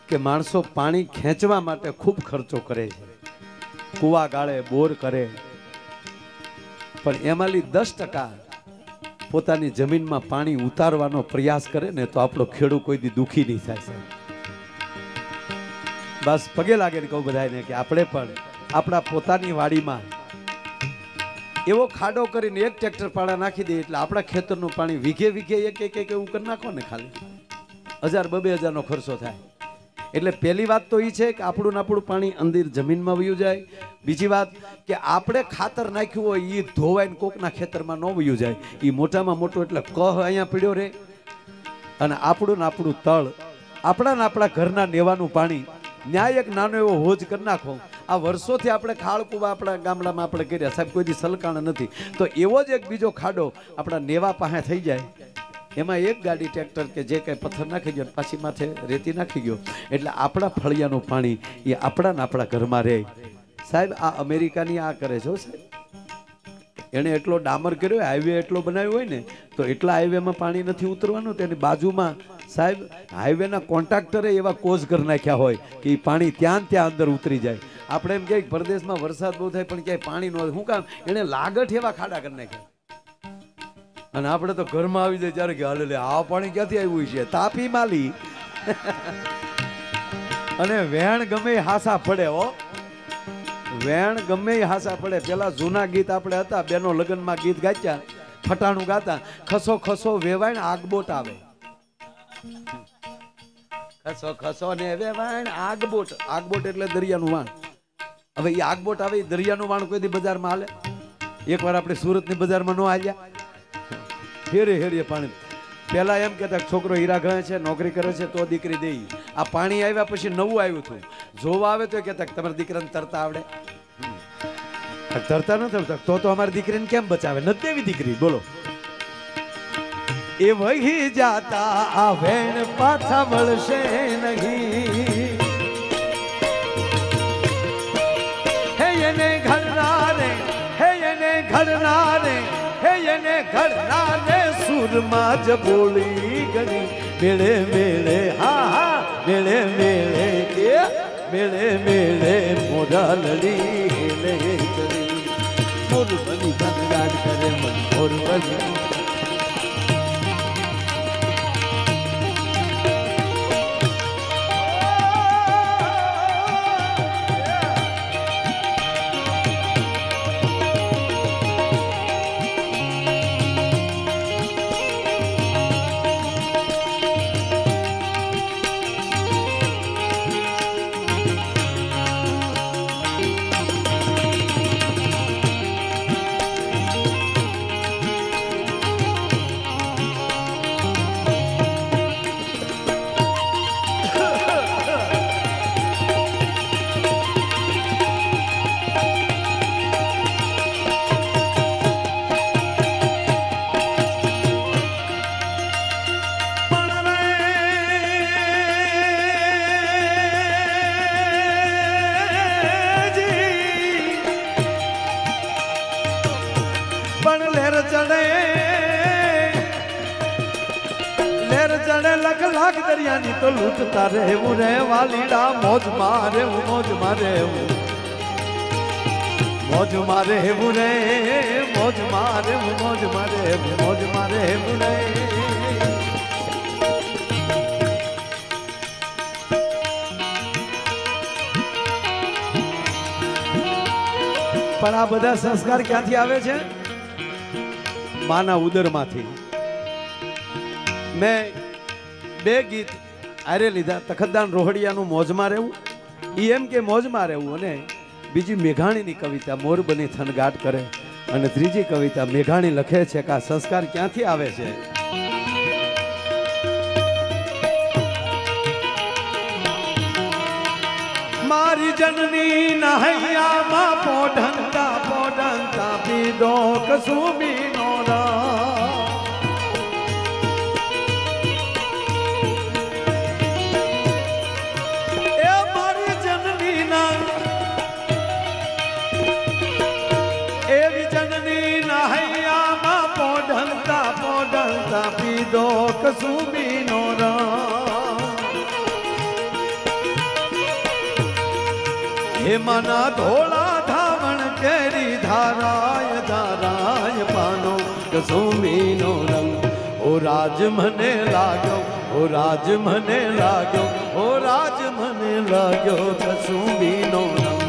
કે માણસો પાણી ખેંચવા માટે ખૂબ ખર્ચો કરે છે, કૂવા ગાળે, બોર કરે, પણ એમાંથી 10% પોતાની જમીનમાં પાણી ઉતારવાનો પ્રયાસ કરે ને તો આપણો ખેડૂત કોઈ દી દુખી નહીં થાય સાહેબ. બસ પગે લાગે ને કહું બધાને કે આપણે પણ આપણા પોતાની વાડીમાં એવો ખાડો કરીને એક ટ્રેક્ટર પાડા નાખી દે એટલે આપણા ખેતરનું પાણી વીઘે વીઘે એક એવું કરી નાખો ને, ખાલી 1000-2000 નો ખર્ચો થાય. એટલે પહેલી વાત તો એ છે કે આપણું પાણી અંદર જમીનમાં વયું જાય. બીજી વાત કે આપણે ખાતર નાખ્યું હોય એ ધોવાઈને કોકના ખેતરમાં ન વયું જાય. એ મોટામાં મોટું એટલે કહ અહીંયા પીડ્યો રહે. અને આપણું તળ, આપણા ઘરના નેવાનું પાણી ન્યાય એક નાનો એવો હોજ કરી નાખો. આ વર્ષોથી આપણે ખાળ કૂવા આપણા ગામડામાં આપણે કર્યા સાહેબ, કોઈ દી સલકાણ નથી. તો એવો જ એક બીજો ખાડો આપણા નેવા પાસે થઈ જાય, એમાં એક ગાડી ટ્રેક્ટર કે જે કંઈ પથ્થર નાખી ગયો પાછી માથે રેતી નાખી ગયો એટલે આપણા ફળિયાનું પાણી એ આપણા ઘરમાં રહે. સાહેબ આ અમેરિકાની આ કરે છે સાહેબ, એણે એટલો ડામર કર્યો, હાઈવે એટલો બનાવ્યો હોય ને તો એટલા હાઈવેમાં પાણી નથી ઉતરવાનું. તેની બાજુમાં સાહેબ હાઈવેના કોન્ટ્રાક્ટરે એવા કોઝ કરી નાખ્યા હોય કે એ પાણી ત્યાં અંદર ઉતરી જાય. આપણે એમ કહીએ પરદેશમાં વરસાદ બહુ થાય પણ ક્યાંય પાણી ન હોય, શું કામ? એણે લાગઠ એવા ખાડા કરી નાખ્યા. અને આપણે તો ઘરમાં આવી જાય ત્યારે કે હાલે આ પાણી ક્યાંથી આવ્યું છે? તાપી માલી. અને વેણ ગમે હાસા પડે હો, વેણ ગમે હાસા પડે. પેલા જૂના ગીત આપણે હતા, બેનો લગ્નમાં ગીત ગાચ્યા, ફટાણું ગાતા, ખસો ખસો વેવાણ આગબોટ આવે. ખસો ખસો ને વેવાણ આગબોટ. આગબોટ એટલે દરિયાનું વાણ. હવે એ આગબોટ આવે, દરિયાનું વાણ કોઈ દી બજારમાં હાલે? એકવાર આપણે સુરતની બજારમાં ન હાલ્યા? હેરે પાણી. પેલા એમ કહેતા છોકરો હીરા ગણે છે, નોકરી કરે છે તો દીકરી દે. આ પાણી આવ્યા પછી નવું આવ્યું હતું, જોવા આવે તો કહેતા તમારા દીકરાને તરતા આવડે? તરતા નથી આવડતા તો અમારી દીકરીને કેમ બચાવે? નથી દેવી દીકરી. બોલો. એ વહી જાતા આ વેણ પાછા વળશે નહીં. હે એને ઘડનારે, હે એને ઘડનારે, હે એને ઘડનારે સુરમાં જ બોલી ગણી. મેળે મેળે હા હા મેળે મેળે કે મેળે મેળે મોઢા લડી લે ચડી. મોર બની ગનગાટ કરે મન મોર બની. લખ લાખ દરિયાની તો લૂંટતા રહેવું રે વાલીડા. મોજ મારે હું, મોજ મારે હું, મોજ મારે હું રે, મોજ મારે હું, મોજ મારે હું, મોજ મારે હું રે. પણ આ બધા સંસ્કાર ક્યાંથી આવે છે? માના ઉદરમાંથી. મેં 2 ગીત આરે લીધા. તખતદાન રોહડિયાનું મોજમાં રહેવું, એ એમ કે મોજમાં રહેવું, અને બીજી મેઘાણીની કવિતા મોર બની થનગાટ કરે, અને ત્રીજી કવિતા મેઘાણી લખે છે કે આ સંસ્કાર ક્યાંથી આવે છે. મારી જનની નહૈયામાં પોઢંતા પોઢંતા પીધો કસુમીનો રા. એ મારી જનની ના એવી જનની નહૈયામાં પોઢંતા પોઢંતા પીધો કસુમીનો રા. हेमाना धोला धावण केरी धाराय धाराय पानो कसुंबीनो रंग ओ राज मने लाग्यो ओ राज मने लाग्यो ओ राज मने लाग्यो कसुंबीनो रंग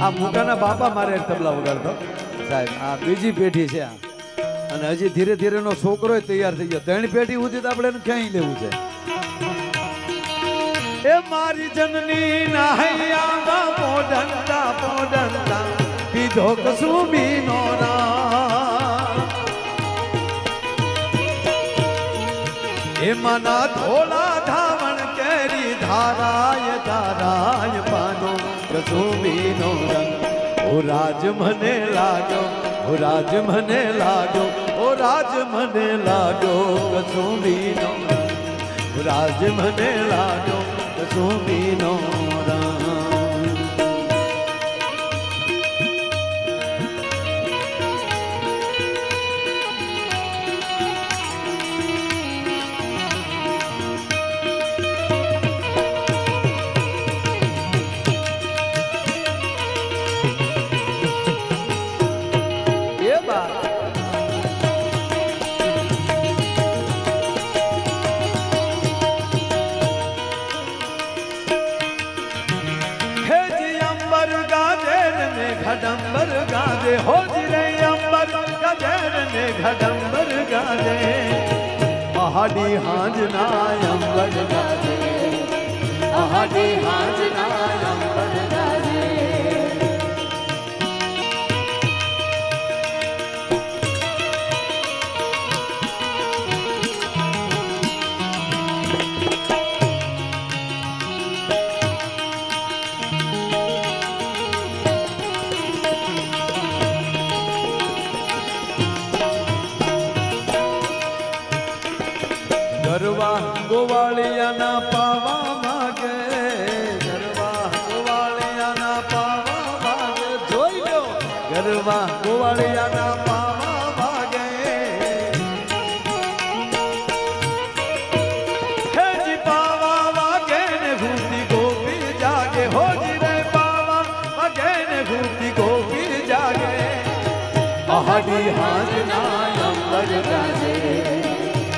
आ मुकाना बापा मारे तबला वगाड़तो साहेब आ बीजी पेढ़ी छे आ અને હજી ધીરે ધીરે નો છોકરો તૈયાર થઈ ગયો ત્રણ પેઢી સુધી આપણે ક્યાંય લેવું છે એ મારી જનની નાહૈયામાં પોડંતા પીધો કસુંબીનો રા એમાંના ધોળા ધાવણ કેરી ધારાય ધારાય પાનો કસુંબીનો રંગ ઓ રાજ મને લાગ્યો ओ राज मने लागो ओ राज मने लागो कसुंबीनो राज मने लागो कसुंबीनो घडंबर गाजे हो जिरे अंबर गजर ने घडंबर गाजे पहाड़ी हांजना अंबर गाजे पहाड़ी हांजना अंबर गाजे गरवा गोवालिया ना पावा मागे गरवा गोवालिया ना पावा मागे जोई लो गरवा गोवालिया ना पावा मागे हे जी पावा मागे ने भूती गोपी जागे हो जी रे पावा मागे ने भूती गोपी जागे पहाड़ी हाजना अंबर गाजे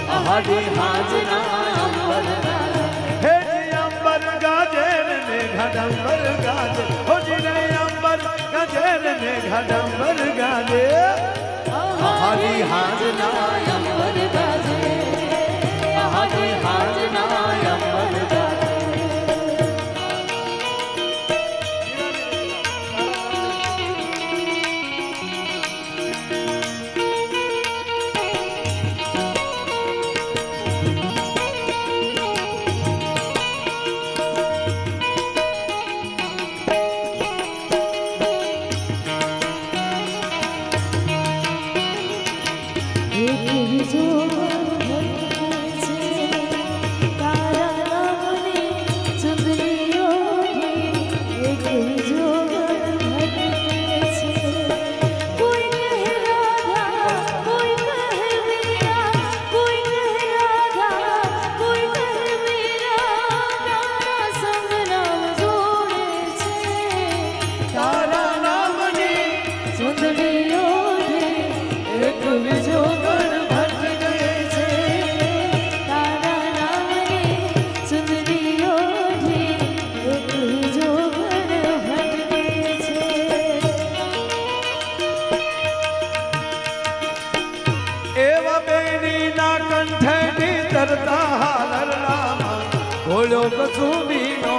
पहाड़ी हाजना अंबर गाजे हे जी अंबर गाजे ने घडंबर गाजे हो जी रे अंबर गाजे ने घडंबर गाजे पहाड़ी हाजना अंबर गाजे पहाड़ी हाजना अंबर गाजे घोड़ो कसुंबीनो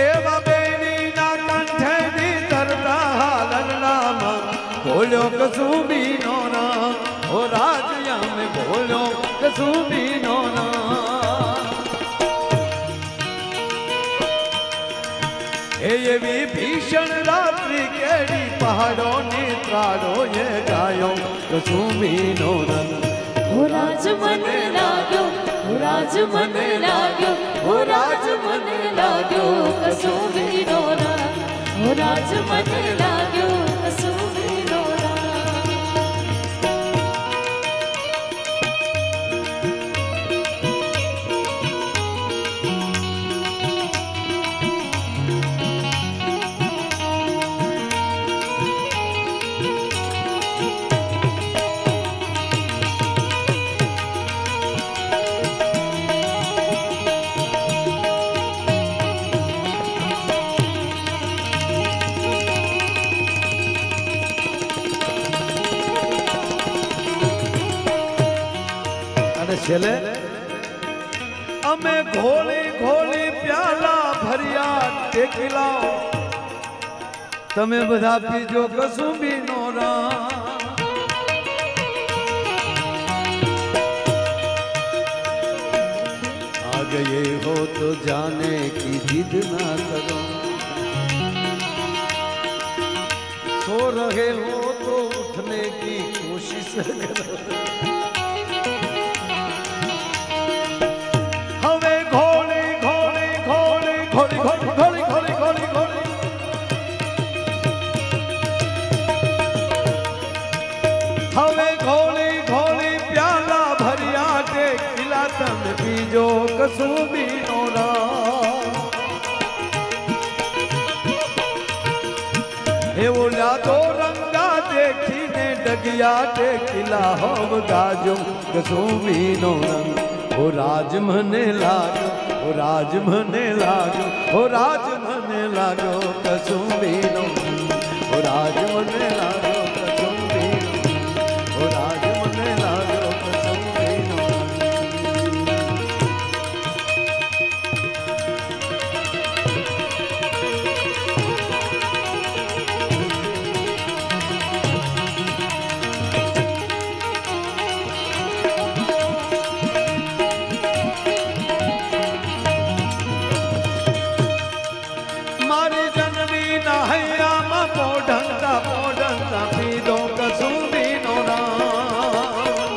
एवा बेनी ना कंठे दी तरता हालर नामा घोड़ो कसुंबीनो ओ राजिया में घोड़ो कसुंबीनो ये भी भीषण रात्रि केड़ी पहाड़ों ने त्राड़ो ये गायो कसुंबीनो रंग हो राज मन लागो हो राज मने लाग्यो ओ राज मने लाग्यो कसुंबीनो राग ओ राज मने लाग्यो कसुंबीनो राग छेले अमे घोली घोली प्याला भरिया टेकी लाओ तमे बधा पीजो कसुंबीनो राग आ गए हो तो जाने की जिद ना करो सो रहे हो तो उठने की कोशिश करो पीजो कसुंबीनो राग हे बोल्या तो रंगा देखी ने डगिया टेकिला होव गाजो कसुंबीनो रंग ओ राज मने लागो ओ राज मने लागो ओ राज मने लागो कसुंबीनो ओ राज मने लागो कसुंबीनो ओ राज मने लागो कसुंबीनो पोढंता पीदो कसुंबीनो राग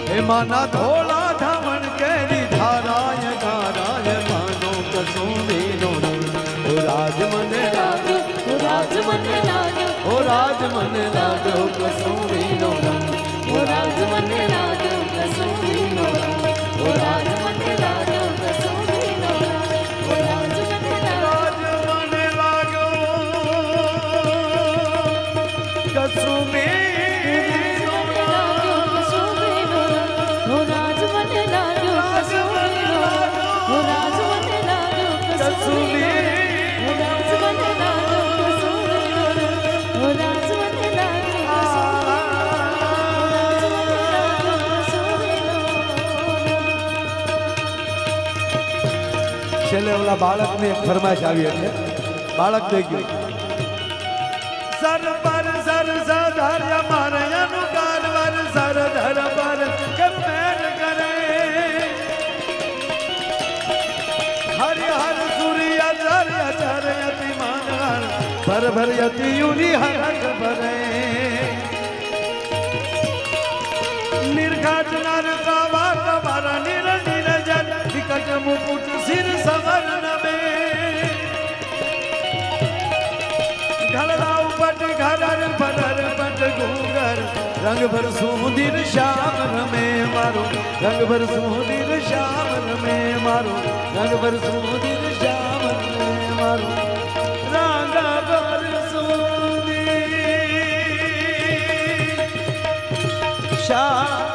हे माना धोला धामन केरी धाराय गाराय मानो कसुंबीनो राग ओ राज मने लागो ओ राज मने लाग्यो ओ राज मने लागो कसुंबीनो राग ओ राज मने लाग्यो कसुंबीनो राग ओ राज मने लाग्यो कसुंबीनो राग ओ राज मने लाग्यो कसुंबीनो ओ राज मने लाग्यो कसुंबीनो ओ राज मने लाग्यो कसुंबीनो ओ राज मने लाग्यो कसुंबीनो ओ राज मने लाग्यो છેલ્લે ઓલા બાળકને એક ફરમાઈશ આવી એટલે બાળક થઈ ગયું સર પર સર સધાર્ય મારે અનુકાર વર સર ધર પર કરમેલ કરે હરિ હર સૂર્ય ચર્ય ચર્યતિ માનર પર ભર્યતિ યુરી હરક ભરે નિર્ઘાટ નર કાવા કવાર નિર નિરજન વિકટ મુકુટ સિર સવર્ણ में घलड़ा उपट घरर भरर पट घूंगर रंग भर सुंदर श्याम में मारो रंग भर सुंदर श्याम में मारो रंग भर सुंदर श्याम में मारो रंग भर सुंदर श्याम